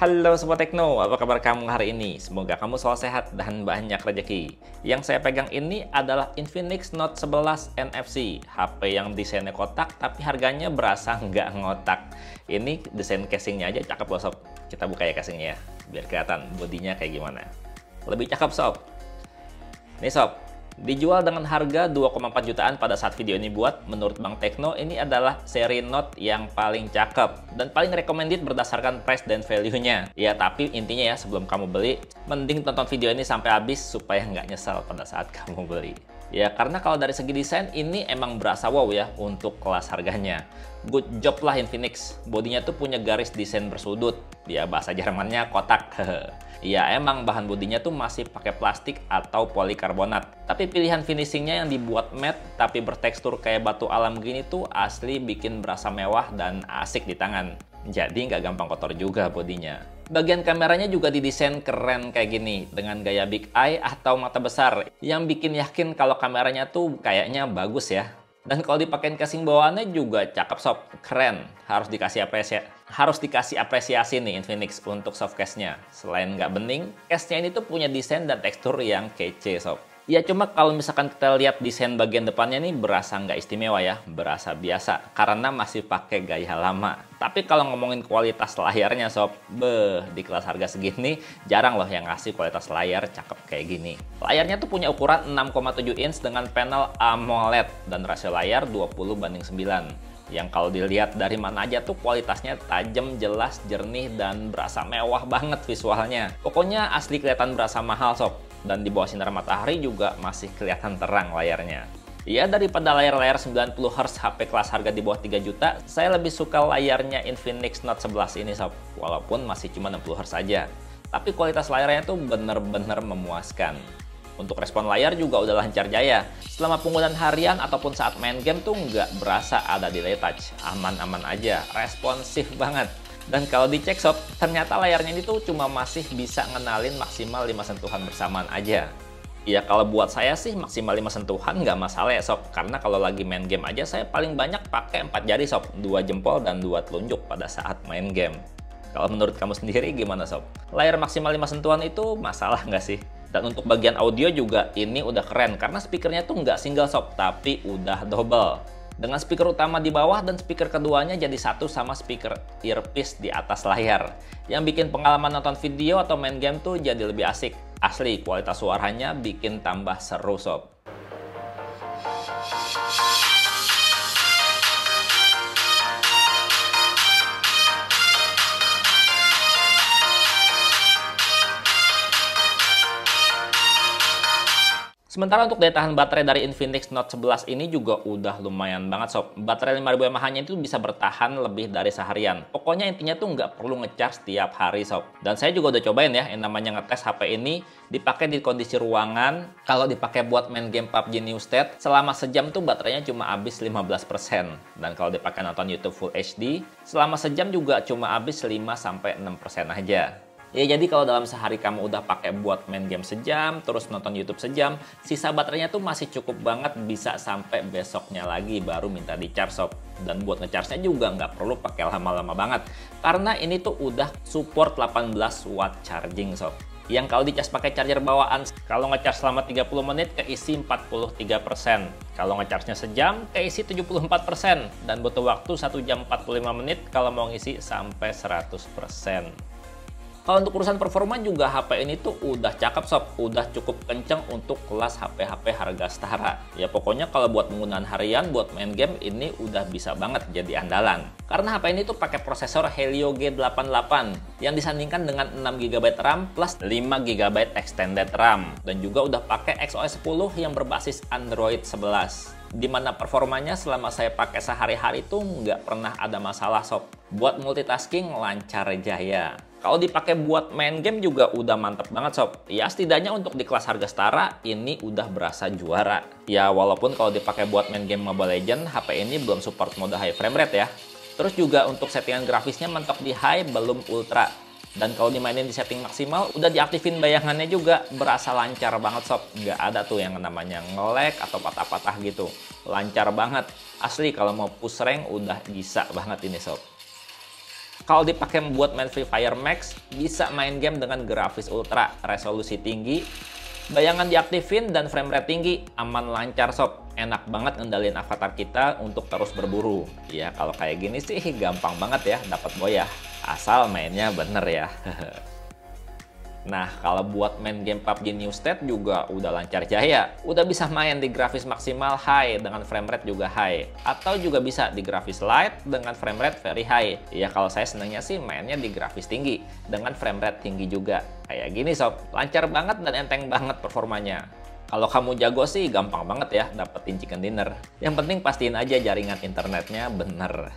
Halo Sobat Tekno, apa kabar kamu hari ini? Semoga kamu selalu sehat dan banyak rezeki. Yang saya pegang ini adalah Infinix Note 11 NFC, HP yang desainnya kotak tapi harganya berasa nggak ngotak. Ini desain casingnya aja cakep loh Sob. Kita buka ya casingnya ya, biar kelihatan bodinya kayak gimana. Lebih cakep Sob. Nih Sob, dijual dengan harga 2,4 jutaan pada saat video ini buat. Menurut Bang Tekno, ini adalah seri Note yang paling cakep dan paling recommended berdasarkan price dan value-nya. Ya, tapi intinya ya, sebelum kamu beli, mending tonton video ini sampai habis supaya nggak nyesal pada saat kamu beli. Ya, karena kalau dari segi desain, ini emang berasa wow ya untuk kelas harganya. Good job lah Infinix. Bodinya tuh punya garis desain bersudut. Ya, bahasa Jermannya kotak. Ya, emang bahan bodinya tuh masih pakai plastik atau polikarbonat. Tapi pilihan finishingnya yang dibuat matte tapi bertekstur kayak batu alam gini tuh asli bikin berasa mewah dan asik di tangan. Jadi nggak gampang kotor juga bodinya. Bagian kameranya juga didesain keren kayak gini, dengan gaya big eye atau mata besar, yang bikin yakin kalau kameranya tuh kayaknya bagus ya. Dan kalau dipakein casing bawaannya juga cakep Sob, keren. Harus dikasih apresiasi nih Infinix untuk soft case-nya. Selain nggak bening, case-nya ini tuh punya desain dan tekstur yang kece Sob. Ya cuma kalau misalkan kita lihat desain bagian depannya nih berasa nggak istimewa ya, berasa biasa karena masih pakai gaya lama. Tapi kalau ngomongin kualitas layarnya Sob, di kelas harga segini jarang loh yang ngasih kualitas layar cakep kayak gini. Layarnya tuh punya ukuran 6,7 inch dengan panel AMOLED dan rasio layar 20:9. Yang kalau dilihat dari mana aja tuh kualitasnya tajam, jelas, jernih, dan berasa mewah banget visualnya. Pokoknya asli kelihatan berasa mahal Sob. Dan di bawah sinar matahari juga masih kelihatan terang layarnya. Ya, daripada layar-layar 90Hz HP kelas harga di bawah 3 juta, saya lebih suka layarnya Infinix Note 11 ini Sob. Walaupun masih cuma 60Hz saja. Tapi kualitas layarnya tuh bener-bener memuaskan. Untuk respon layar juga udah lancar jaya. Selama penggunaan harian ataupun saat main game tuh nggak berasa ada delay touch. Aman-aman aja, responsif banget. Dan kalau dicek Sob, ternyata layarnya ini tuh cuma masih bisa ngenalin maksimal 5 sentuhan bersamaan aja. Ya kalau buat saya sih maksimal 5 sentuhan nggak masalah ya Sob. Karena kalau lagi main game aja saya paling banyak pakai 4 jari Sob. 2 jempol dan 2 telunjuk pada saat main game. Kalau menurut kamu sendiri gimana Sob? Layar maksimal 5 sentuhan itu masalah nggak sih? Dan untuk bagian audio juga ini udah keren. Karena speakernya tuh nggak single Sob, tapi udah double. Dengan speaker utama di bawah dan speaker keduanya jadi satu sama speaker earpiece di atas layar. Yang bikin pengalaman nonton video atau main game tuh jadi lebih asik. Asli, kualitas suaranya bikin tambah seru Sob. Sementara untuk daya tahan baterai dari Infinix Note 11 ini juga udah lumayan banget Sob. Baterai 5000 mAh-nya itu bisa bertahan lebih dari seharian. Pokoknya intinya tuh nggak perlu ngecas setiap hari Sob. Dan saya juga udah cobain ya yang namanya ngetes HP ini dipakai di kondisi ruangan. Kalau dipakai buat main game PUBG New State, selama sejam tuh baterainya cuma habis 15%. Dan kalau dipakai nonton YouTube Full HD, selama sejam juga cuma habis 5-6% aja. Ya jadi kalau dalam sehari kamu udah pakai buat main game sejam, terus nonton YouTube sejam, sisa baterainya tuh masih cukup banget bisa sampai besoknya lagi baru minta di charge Sob. Dan buat ngecharge-nya juga nggak perlu pakai lama-lama banget. Karena ini tuh udah support 18 watt charging Sob. Yang kalau dicas pakai charger bawaan, kalau ngecharge selama 30 menit keisi 43%. Kalau ngecharge-nya sejam, keisi 74%. Dan butuh waktu 1 jam 45 menit kalau mau ngisi sampai 100%. Kalau untuk urusan performa juga HP ini tuh udah cakep Sob, udah cukup kenceng untuk kelas HP-HP harga setara. Ya pokoknya kalau buat penggunaan harian, buat main game ini udah bisa banget jadi andalan. Karena HP ini tuh pakai prosesor Helio G88 yang disandingkan dengan 6GB RAM plus 5GB extended RAM. Dan juga udah pakai XOS 10 yang berbasis Android 11. Dimana performanya selama saya pakai sehari-hari tuh nggak pernah ada masalah Sob. Buat multitasking lancar jaya. Kalau dipakai buat main game juga udah mantep banget Sob. Ya setidaknya untuk di kelas harga setara ini udah berasa juara. Ya walaupun kalau dipakai buat main game Mobile Legends, HP ini belum support mode high frame rate ya. Terus juga untuk settingan grafisnya mentok di high belum ultra. Dan kalau dimainin di setting maksimal, udah diaktifin bayangannya juga berasa lancar banget Sob. Nggak ada tuh yang namanya nge-lag atau patah-patah gitu. Lancar banget. Asli kalau mau push rank udah bisa banget ini Sob. Kalau dipakai buat main Free Fire Max, bisa main game dengan grafis ultra, resolusi tinggi, bayangan diaktifin dan frame rate tinggi, aman lancar sob. Enak banget ngendalin avatar kita untuk terus berburu. Ya kalau kayak gini sih gampang banget ya dapat boyah, asal mainnya bener ya. Nah, kalau buat main game PUBG New State juga udah lancar jaya. Udah bisa main di grafis maksimal high dengan frame rate juga high. Atau juga bisa di grafis light dengan frame rate very high. Ya kalau saya senangnya sih mainnya di grafis tinggi dengan frame rate tinggi juga. Kayak gini sob, lancar banget dan enteng banget performanya. Kalau kamu jago sih gampang banget ya dapetin chicken dinner. Yang penting pastiin aja jaringan internetnya bener.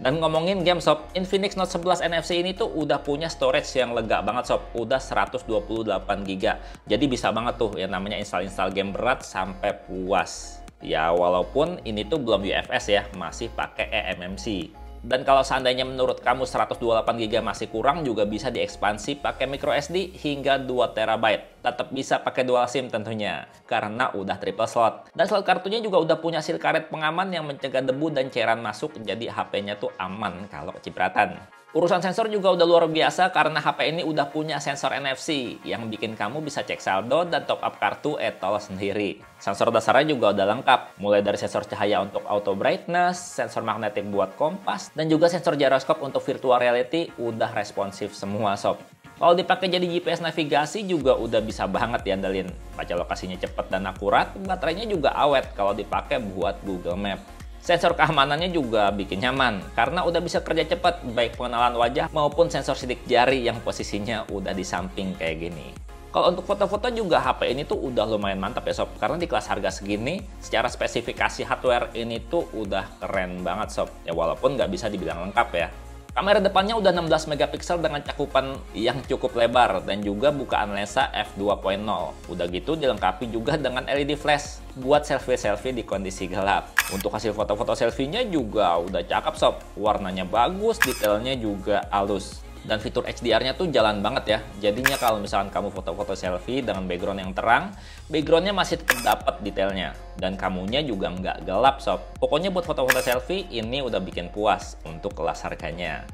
Dan ngomongin game sob, Infinix Note 11 NFC ini tuh udah punya storage yang lega banget sob, udah 128GB. Jadi bisa banget tuh yang namanya install game berat sampai puas. Ya walaupun ini tuh belum UFS ya, masih pakai eMMC. Dan kalau seandainya menurut kamu 128GB masih kurang, juga bisa diekspansi pakai microSD hingga 2TB. Tetap bisa pakai dual SIM tentunya, karena udah triple slot. Dan slot kartunya juga udah punya seal karet pengaman yang mencegah debu dan cairan masuk, jadi HP-nya tuh aman kalau kecipratan. Urusan sensor juga udah luar biasa karena HP ini udah punya sensor NFC yang bikin kamu bisa cek saldo dan top up kartu etol sendiri. Sensor dasarnya juga udah lengkap, mulai dari sensor cahaya untuk auto brightness, sensor magnetik buat kompas, dan juga sensor gyroscope untuk virtual reality udah responsif semua sob. Kalau dipakai jadi GPS navigasi juga udah bisa banget diandelin. Baca lokasinya cepet dan akurat, baterainya juga awet kalau dipakai buat Google Map. Sensor keamanannya juga bikin nyaman, karena udah bisa kerja cepat, baik pengenalan wajah maupun sensor sidik jari yang posisinya udah di samping kayak gini. Kalau untuk foto-foto juga HP ini tuh udah lumayan mantap ya sob, karena di kelas harga segini, secara spesifikasi hardware ini tuh udah keren banget sob. Ya walaupun nggak bisa dibilang lengkap ya. Kamera depannya udah 16 megapiksel dengan cakupan yang cukup lebar dan juga bukaan lensa f2.0. Udah gitu dilengkapi juga dengan LED flash buat selfie-selfie di kondisi gelap. Untuk hasil foto-foto selfie-nya juga udah cakep sob. Warnanya bagus, detailnya juga halus. Dan fitur HDR-nya tuh jalan banget ya. Jadinya kalau misalkan kamu foto-foto selfie dengan background yang terang, background-nya masih tetap dapat detailnya. Dan kamunya juga nggak gelap sob. Pokoknya buat foto-foto selfie ini udah bikin puas untuk kelas harganya.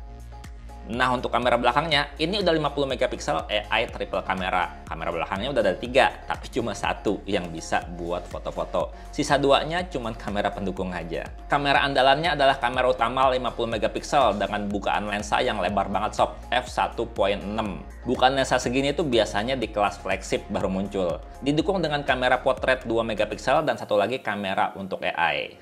Nah untuk kamera belakangnya, ini udah 50 megapiksel AI triple kamera. Kamera belakangnya udah ada 3, tapi cuma 1 yang bisa buat foto-foto. Sisa 2-nya cuma kamera pendukung aja. Kamera andalannya adalah kamera utama 50 megapiksel dengan bukaan lensa yang lebar banget sob, f1.6. Bukaan lensa segini tuh biasanya di kelas flagship baru muncul. Didukung dengan kamera potret 2 megapiksel dan satu lagi kamera untuk AI.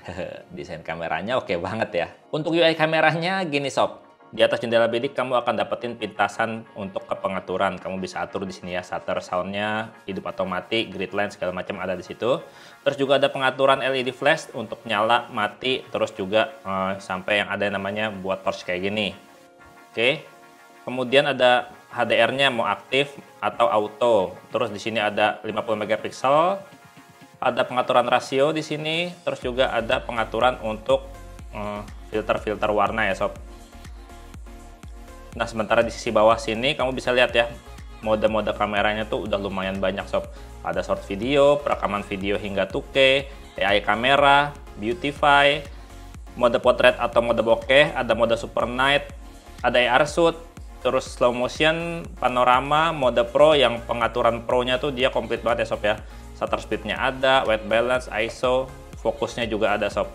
Desain kameranya oke banget ya. Untuk UI kameranya gini sob. Di atas jendela bidik kamu akan dapetin pintasan untuk kepengaturan. Kamu bisa atur di sini ya, shutter soundnya, hidup atau mati, grid line segala macam ada di situ. Terus juga ada pengaturan LED flash untuk nyala, mati, terus juga sampai yang ada namanya buat torch kayak gini. Oke. Kemudian ada HDR-nya mau aktif atau auto. Terus di sini ada 50 megapiksel. Ada pengaturan rasio di sini, terus juga ada pengaturan untuk filter-filter warna ya sob. Nah, sementara di sisi bawah sini kamu bisa lihat ya, mode-mode kameranya tuh udah lumayan banyak sob. Ada short video, perekaman video hingga 2K, AI kamera, beautify, mode potret atau mode bokeh, ada mode super night, ada AR shoot, terus slow motion, panorama, mode pro yang pengaturan pro-nya tuh dia komplit banget ya sob ya. Shutter speed-nya ada, white balance, ISO, fokusnya juga ada sob.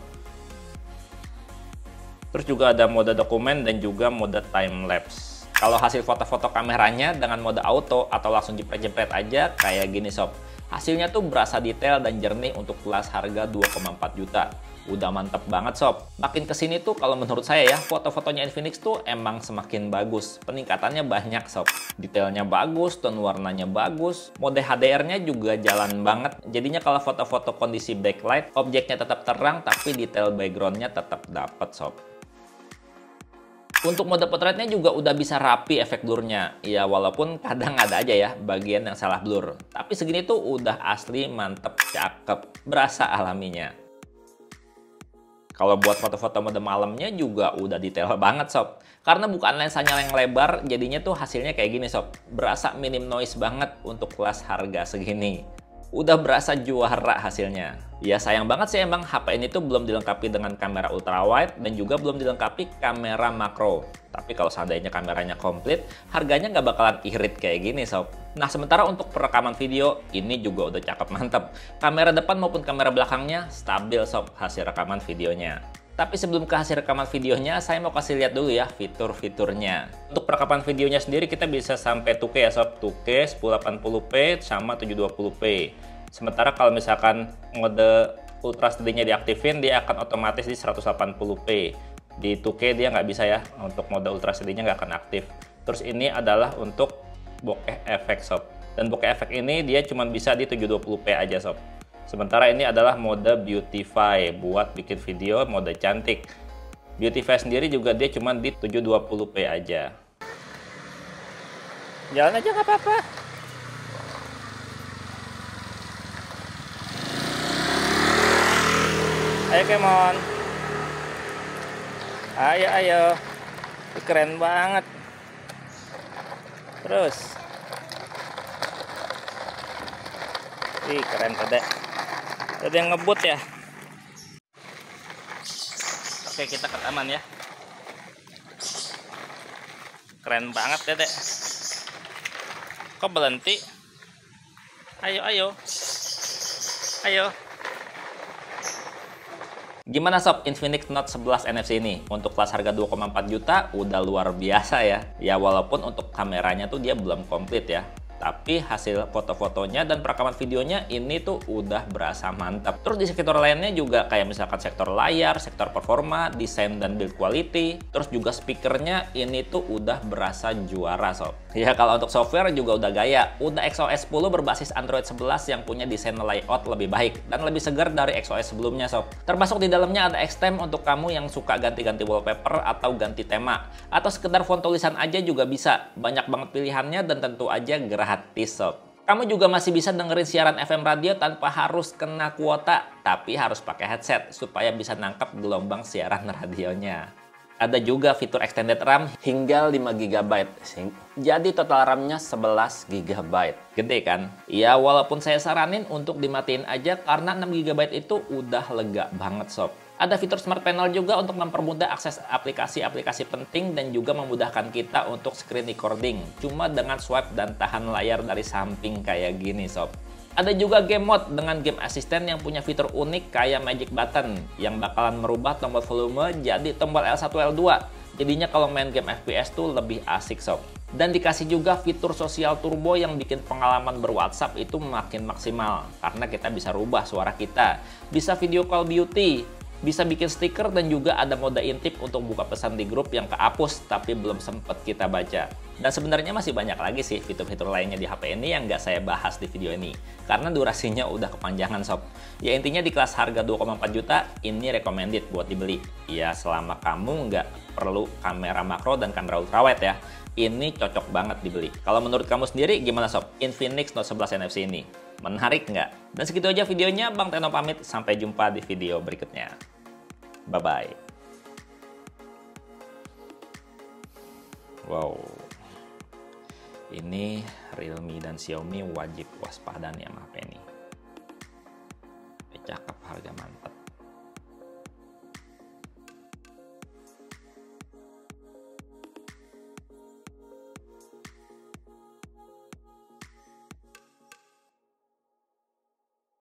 Terus juga ada mode dokumen dan juga mode time lapse. Kalau hasil foto-foto kameranya dengan mode auto atau langsung jepret-jepret aja kayak gini sob. Hasilnya tuh berasa detail dan jernih untuk kelas harga 2,4 juta. Udah mantep banget sob. Makin kesini tuh kalau menurut saya ya, foto-fotonya Infinix tuh emang semakin bagus. Peningkatannya banyak sob. Detailnya bagus, tone warnanya bagus. Mode HDR-nya juga jalan banget. Jadinya kalau foto-foto kondisi backlight, objeknya tetap terang tapi detail background-nya tetap dapet sob. Untuk mode potretnya juga udah bisa rapi efek blurnya. Ya walaupun kadang ada aja ya bagian yang salah blur. Tapi segini tuh udah asli mantep, cakep, berasa alaminya. Kalau buat foto-foto mode malamnya juga udah detail banget sob. Karena bukan lensanya yang lebar, jadinya tuh hasilnya kayak gini sob. Berasa minim noise banget untuk kelas harga segini. udah berasa juara hasilnya. Ya sayang banget sih emang HP ini tuh belum dilengkapi dengan kamera ultrawide dan juga belum dilengkapi kamera makro. Tapi kalau seandainya kameranya komplit, harganya nggak bakalan irit kayak gini sob. Nah sementara untuk perekaman video, ini juga udah cakep mantep. Kamera depan maupun kamera belakangnya stabil sob hasil rekaman videonya. Tapi sebelum ke hasil rekaman videonya, saya mau kasih lihat dulu ya fitur-fiturnya. Untuk perekaman videonya sendiri kita bisa sampai 2K ya sob, 2K 1080p sama 720p. Sementara kalau misalkan mode Ultra SD-nya diaktifin, dia akan otomatis di 180p. Di 2K dia nggak bisa ya, untuk mode Ultra SD-nya nggak akan aktif. Terus ini adalah untuk bokeh efek sob. Dan bokeh efek ini dia cuma bisa di 720p aja sob. Sementara ini adalah mode Beautify buat bikin video mode cantik. Beautify sendiri juga dia cuma di 720p aja. Jalan aja nggak apa-apa. Ayo Kemon. Ayo ayo. Keren banget. Terus. Ih, keren Dede. Ada yang ngebut ya. Oke, kita cut aman ya. Keren banget Dede. Kok berhenti? Ayo ayo. Ayo. Gimana sob Infinix Note 11 NFC ini? Untuk kelas harga 2,4 juta udah luar biasa ya. Ya walaupun untuk kameranya tuh dia belum komplit ya. Tapi hasil foto-fotonya dan perekaman videonya ini tuh udah berasa mantap. Terus di sektor lainnya juga kayak misalkan sektor layar, sektor performa, desain dan build quality. Terus juga speakernya ini tuh udah berasa juara sob. Ya kalau untuk software juga udah gaya. Udah XOS 10 berbasis Android 11 yang punya desain layout lebih baik dan lebih segar dari XOS sebelumnya sob. Termasuk di dalamnya ada Xtemp untuk kamu yang suka ganti-ganti wallpaper atau ganti tema. Atau sekedar font tulisan aja juga bisa. Banyak banget pilihannya dan tentu aja gratis sob. Kamu juga masih bisa dengerin siaran FM radio tanpa harus kena kuota, tapi harus pakai headset supaya bisa nangkep gelombang siaran radionya. Ada juga fitur extended RAM hingga 5 GB. Jadi total RAM-nya 11 GB. Gede kan? Ya walaupun saya saranin untuk dimatiin aja karena 6 GB itu udah lega banget sob. Ada fitur Smart Panel juga untuk mempermudah akses aplikasi-aplikasi penting dan juga memudahkan kita untuk screen recording. Cuma dengan swipe dan tahan layar dari samping kayak gini sob. Ada juga game mode dengan game assistant yang punya fitur unik kayak magic button yang bakalan merubah tombol volume jadi tombol L1 L2. Jadinya kalau main game FPS tuh lebih asik sob. Dan dikasih juga fitur sosial turbo yang bikin pengalaman ber-WhatsApp itu makin maksimal karena kita bisa rubah suara kita, bisa video call beauty, bisa bikin stiker dan juga ada mode intip untuk buka pesan di grup yang kehapus tapi belum sempet kita baca. Dan sebenarnya masih banyak lagi sih fitur-fitur lainnya di HP ini yang nggak saya bahas di video ini karena durasinya udah kepanjangan sob. Ya intinya di kelas harga 2,4 juta ini recommended buat dibeli. Ya selama kamu nggak perlu kamera makro dan kamera ultrawide ya. Ini cocok banget dibeli. Kalau menurut kamu sendiri gimana sob? Infinix Note 11 NFC ini menarik nggak? Dan segitu aja videonya, Bang Teno pamit. Sampai jumpa di video berikutnya. Bye-bye. Wow. Ini Realme dan Xiaomi wajib waspada nih sama HP ini. Cakep, harga mantap.